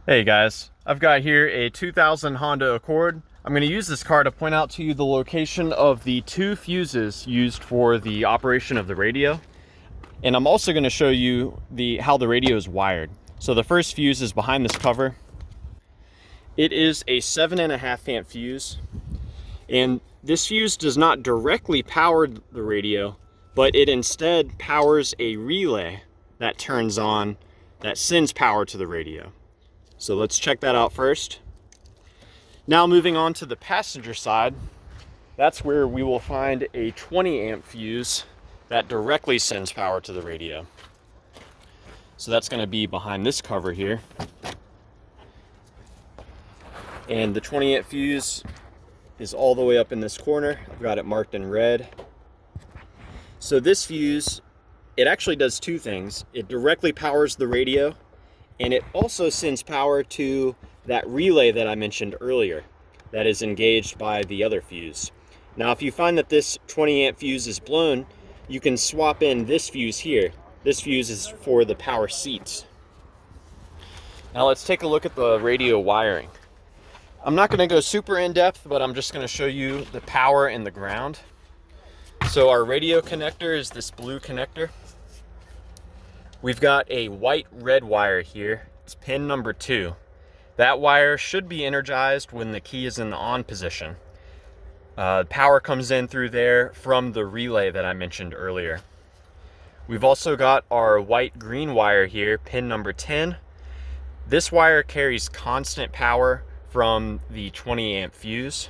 Hey guys, I've got here a 2000 Honda Accord. I'm going to use this car to point out to you the location of the two fuses used for the operation of the radio. And I'm also going to show you how the radio is wired. So the first fuse is behind this cover. It is a 7.5 amp fuse. And this fuse does not directly power the radio, but it instead powers a relay that turns on, that sends power to the radio. So let's check that out first. Now moving on to the passenger side, that's where we will find a 20 amp fuse that directly sends power to the radio. So that's going to be behind this cover here. And the 20 amp fuse is all the way up in this corner. I've got it marked in red. So this fuse, it actually does two things. It directly powers the radio, and it also sends power to that relay that I mentioned earlier that is engaged by the other fuse. Now, if you find that this 20 amp fuse is blown, you can swap in this fuse here. This fuse is for the power seats. Now let's take a look at the radio wiring. I'm not going to go super in depth, but I'm just going to show you the power and the ground. So our radio connector is this blue connector. We've got a white-red wire here. It's pin number 2. That wire should be energized when the key is in the on position. Power comes in through there from the relay that I mentioned earlier. We've also got our white-green wire here, pin number 10. This wire carries constant power from the 20 amp fuse.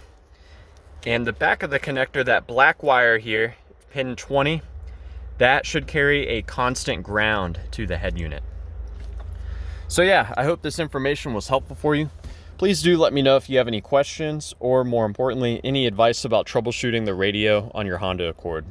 And the back of the connector, that black wire here, pin 20, that should carry a constant ground to the head unit. So yeah, I hope this information was helpful for you. Please do let me know if you have any questions or, more importantly, any advice about troubleshooting the radio on your Honda Accord.